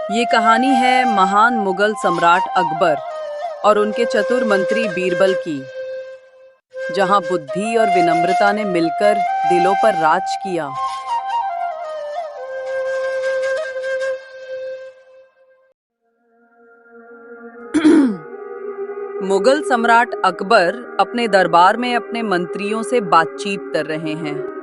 ये कहानी है महान मुगल सम्राट अकबर और उनके चतुर मंत्री बीरबल की, जहां बुद्धि और विनम्रता ने मिलकर दिलों पर राज किया। मुगल सम्राट अकबर अपने दरबार में अपने मंत्रियों से बातचीत कर रहे हैं।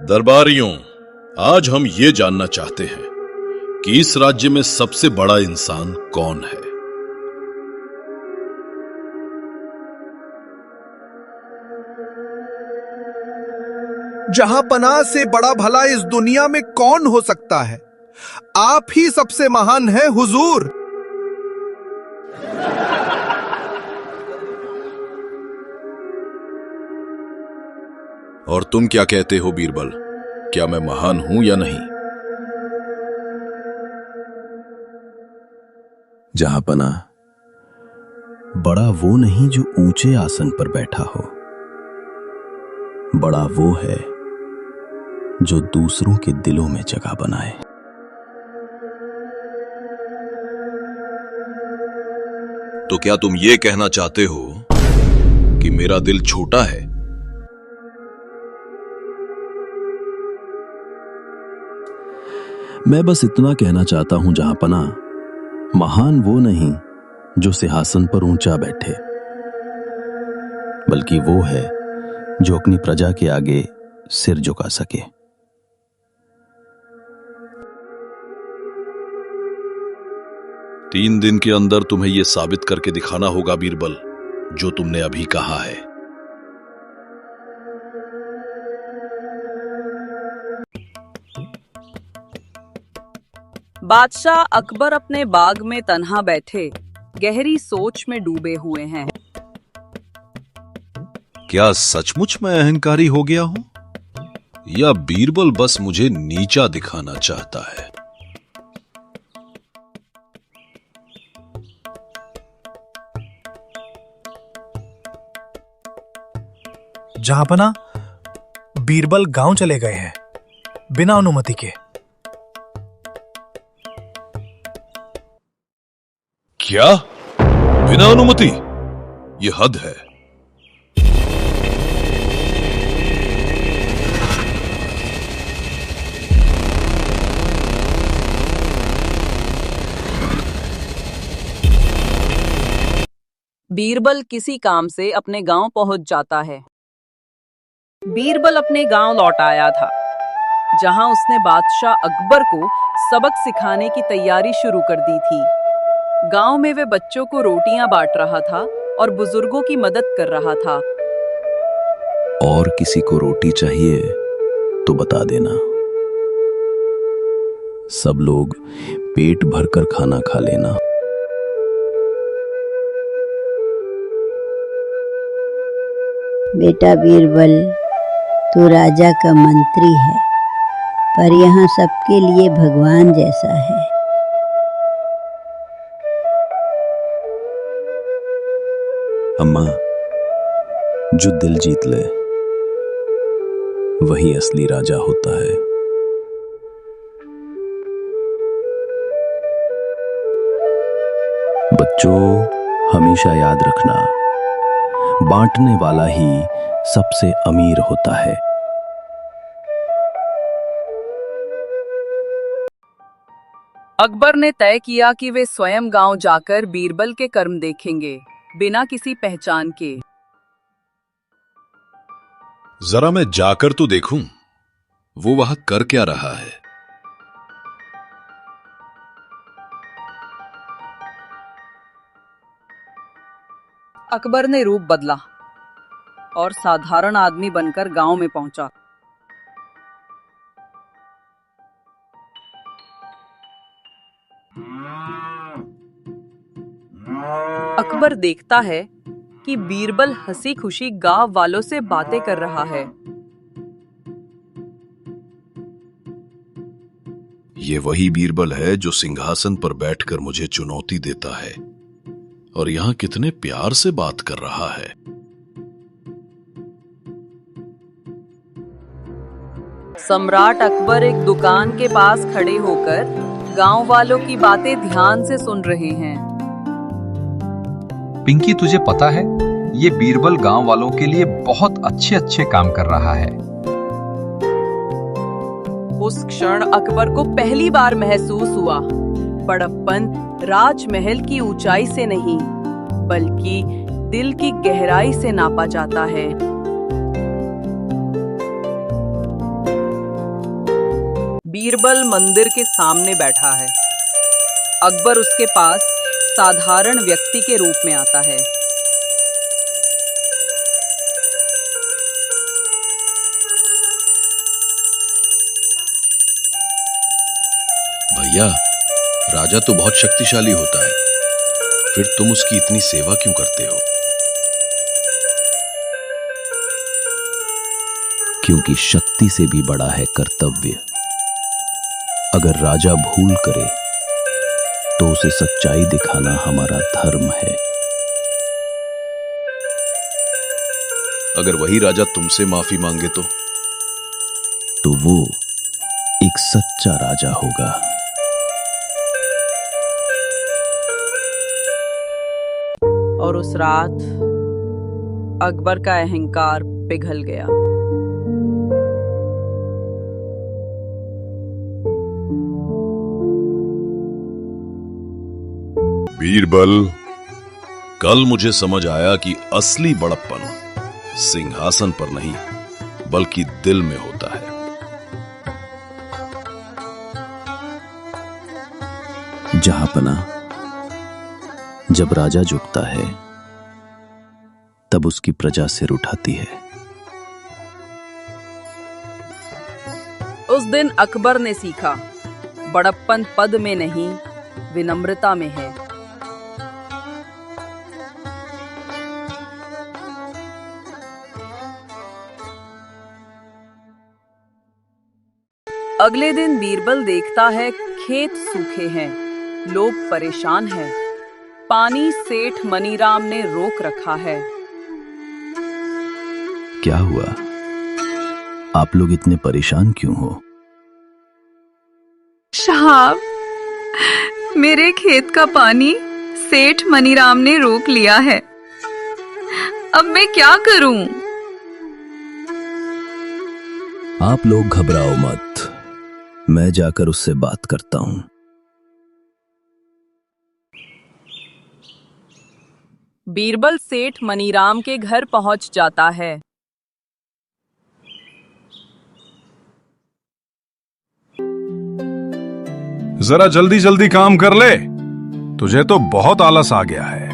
दरबारियों, आज हम ये जानना चाहते हैं कि इस राज्य में सबसे बड़ा इंसान कौन है। जहांपनाह से बड़ा भला इस दुनिया में कौन हो सकता है? आप ही सबसे महान हैं हुजूर। और तुम क्या कहते हो बीरबल, क्या मैं महान हूं या नहीं? जहांपनाह, बड़ा वो नहीं जो ऊंचे आसन पर बैठा हो, बड़ा वो है जो दूसरों के दिलों में जगह बनाए। तो क्या तुम ये कहना चाहते हो कि मेरा दिल छोटा है? मैं बस इतना कहना चाहता हूं जहांपनाह, महान वो नहीं जो सिंहासन पर ऊंचा बैठे, बल्कि वो है जो अपनी प्रजा के आगे सिर झुका सके। तीन दिन के अंदर तुम्हें यह साबित करके दिखाना होगा बीरबल, जो तुमने अभी कहा है। बादशाह अकबर अपने बाग में तन्हा बैठे गहरी सोच में डूबे हुए हैं। क्या सचमुच मैं अहंकारी हो गया हूं, या बीरबल बस मुझे नीचा दिखाना चाहता है? जहांपनाह, बीरबल गांव चले गए हैं बिना अनुमति के। क्या? बिना अनुमति? यह हद है। बीरबल किसी काम से अपने गांव पहुंच जाता है। बीरबल अपने गांव लौट आया था, जहां उसने बादशाह अकबर को सबक सिखाने की तैयारी शुरू कर दी थी। गांव में वे बच्चों को रोटियां बांट रहा था और बुजुर्गों की मदद कर रहा था। और किसी को रोटी चाहिए तो बता देना, सब लोग पेट भरकर खाना खा लेना। बेटा बीरबल, तू राजा का मंत्री है, पर यहाँ सबके लिए भगवान जैसा है। अम्मा, जो दिल जीत ले वही असली राजा होता है। बच्चों, हमेशा याद रखना, बांटने वाला ही सबसे अमीर होता है। अकबर ने तय किया कि वे स्वयं गांव जाकर बीरबल के कर्म देखेंगे, बिना किसी पहचान के। जरा मैं जाकर तो देखूं, वो वहां कर क्या रहा है। अकबर ने रूप बदला और साधारण आदमी बनकर गांव में पहुंचा। अकबर देखता है कि बीरबल हंसी खुशी गांव वालों से बातें कर रहा है। ये वही बीरबल है जो सिंहासन पर बैठकर मुझे चुनौती देता है, और यहां कितने प्यार से बात कर रहा है। सम्राट अकबर एक दुकान के पास खड़े होकर गांव वालों की बातें ध्यान से सुन रहे हैं। पिंकी, तुझे पता है ये बीरबल गांव वालों के लिए बहुत अच्छे अच्छे काम कर रहा है। उस क्षण अकबर को पहली बार महसूस हुआ, बड़प्पन राजमहल की ऊंचाई से नहीं बल्कि दिल की गहराई से नापा जाता है। बीरबल मंदिर के सामने बैठा है। अकबर उसके पास साधारण व्यक्ति के रूप में आता है। भैया, राजा तो बहुत शक्तिशाली होता है, फिर तुम उसकी इतनी सेवा क्यों करते हो? क्योंकि शक्ति से भी बड़ा है कर्तव्य। अगर राजा भूल करे तो उसे सच्चाई दिखाना हमारा धर्म है। अगर वही राजा तुमसे माफी मांगे तो वो एक सच्चा राजा होगा। और उस रात अकबर का अहंकार पिघल गया। बीरबल, कल मुझे समझ आया कि असली बड़प्पन सिंहासन पर नहीं बल्कि दिल में होता है। जहांपना, जब राजा झुकता है तब उसकी प्रजा सिर उठाती है। उस दिन अकबर ने सीखा, बड़प्पन पद में नहीं विनम्रता में है। अगले दिन बीरबल देखता है खेत सूखे हैं, लोग परेशान हैं, पानी सेठ मनीराम ने रोक रखा है। क्या हुआ? आप लोग इतने परेशान क्यों हो? साहब, मेरे खेत का पानी सेठ मनीराम ने रोक लिया है। अब मैं क्या करूं? आप लोग घबराओ मत, मैं जाकर उससे बात करता हूं। बीरबल सेठ मनीराम के घर पहुंच जाता है। जरा जल्दी जल्दी काम कर ले, तुझे तो बहुत आलस आ गया है।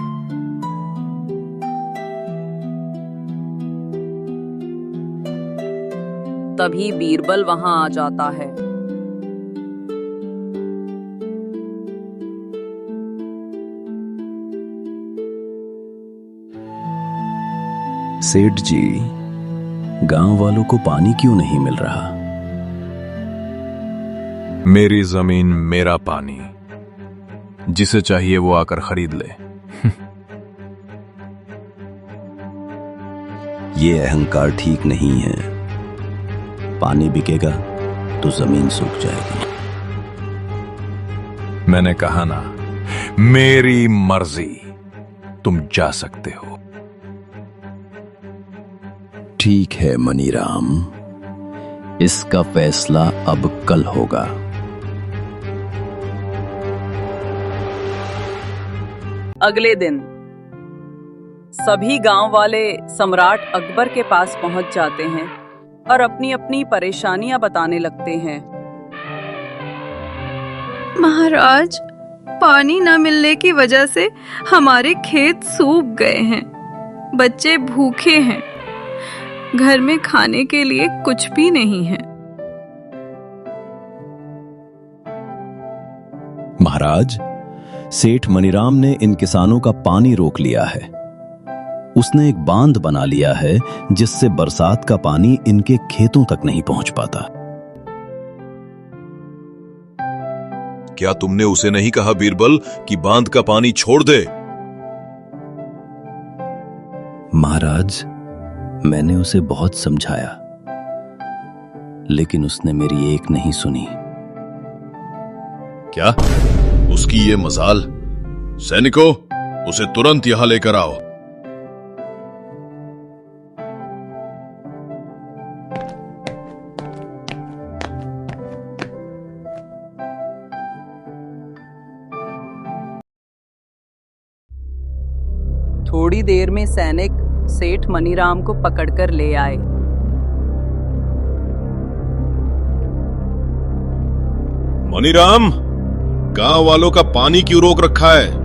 तभी बीरबल वहां आ जाता है। सेठ जी, गांव वालों को पानी क्यों नहीं मिल रहा? मेरी जमीन, मेरा पानी, जिसे चाहिए वो आकर खरीद ले। ये अहंकार ठीक नहीं है। पानी बिकेगा तो जमीन सूख जाएगी। मैंने कहा ना, मेरी मर्जी, तुम जा सकते हो। ठीक है मनीराम, इसका फैसला अब कल होगा। अगले दिन सभी गांव वाले सम्राट अकबर के पास पहुंच जाते हैं और अपनी अपनी परेशानियां बताने लगते हैं। महाराज, पानी न मिलने की वजह से हमारे खेत सूख गए हैं, बच्चे भूखे हैं, घर में खाने के लिए कुछ भी नहीं है। महाराज, सेठ मनीराम ने इन किसानों का पानी रोक लिया है। उसने एक बांध बना लिया है जिससे बरसात का पानी इनके खेतों तक नहीं पहुंच पाता। क्या तुमने उसे नहीं कहा बीरबल कि बांध का पानी छोड़ दे? महाराज, मैंने उसे बहुत समझाया, लेकिन उसने मेरी एक नहीं सुनी। क्या उसकी ये मजाल? सैनिकों, उसे तुरंत यहां लेकर आओ। थोड़ी देर में सैनिक सेठ मनीराम को पकड़कर ले आए। मनीराम, गांव वालों का पानी क्यों रोक रखा है?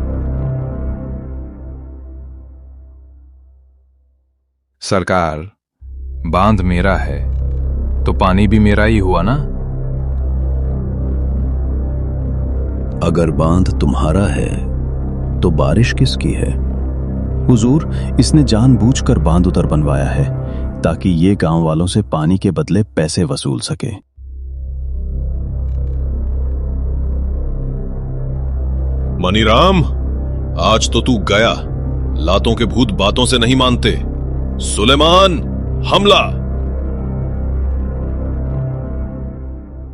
सरकार, बांध मेरा है तो पानी भी मेरा ही हुआ ना। अगर बांध तुम्हारा है तो बारिश किसकी है? हुजूर, इसने जानबूझकर बांध उधर बनवाया है ताकि ये गांव वालों से पानी के बदले पैसे वसूल सके। मनीराम, आज तो तू गया। लातों के भूत बातों से नहीं मानते। सुलेमान, हमला!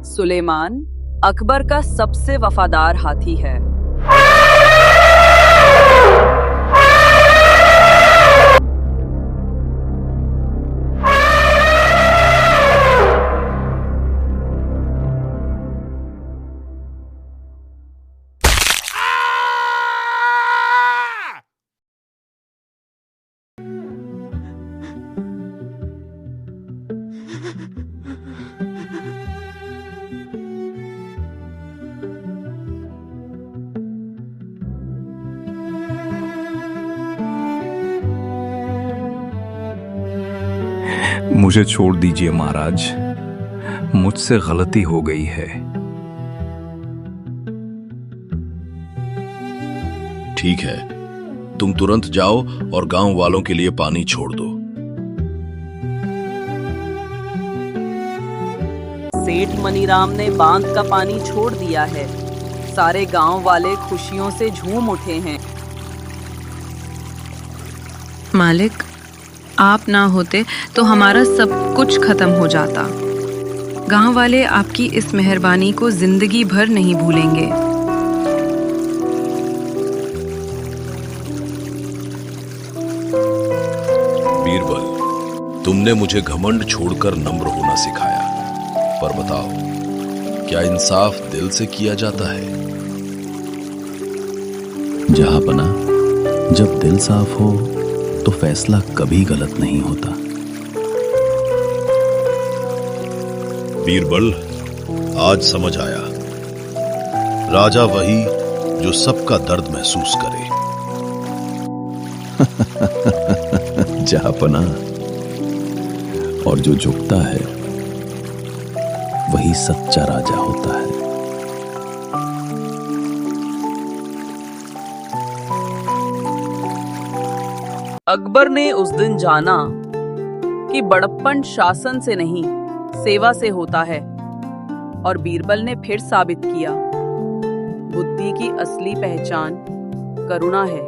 सुलेमान अकबर का सबसे वफादार हाथी है। मुझे छोड़ दीजिए महाराज, मुझसे गलती हो गई है। ठीक है, तुम तुरंत जाओ और गांव वालों के लिए पानी छोड़ दो। सेठ मनीराम ने बांध का पानी छोड़ दिया है। सारे गांव वाले खुशियों से झूम उठे हैं। मालिक, आप ना होते तो हमारा सब कुछ खत्म हो जाता। गांव वाले आपकी इस मेहरबानी को जिंदगी भर नहीं भूलेंगे। बीरबल, तुमने मुझे घमंड छोड़कर नम्र होना सिखाया, पर बताओ, क्या इंसाफ दिल से किया जाता है? जहांपना, जब दिल साफ हो तो फैसला कभी गलत नहीं होता। बीरबल, आज समझ आया, राजा वही जो सबका दर्द महसूस करे। जहांपना, और जो झुकता है वही सच्चा राजा होता है। अकबर ने उस दिन जाना कि बड़प्पन शासन से नहीं, सेवा से होता है, और बीरबल ने फिर साबित किया, बुद्धि की असली पहचान करुणा है।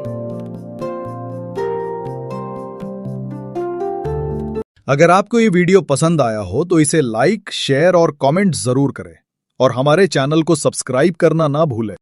अगर आपको ये वीडियो पसंद आया हो तो इसे लाइक, शेयर और कमेंट जरूर करें और हमारे चैनल को सब्सक्राइब करना ना भूलें।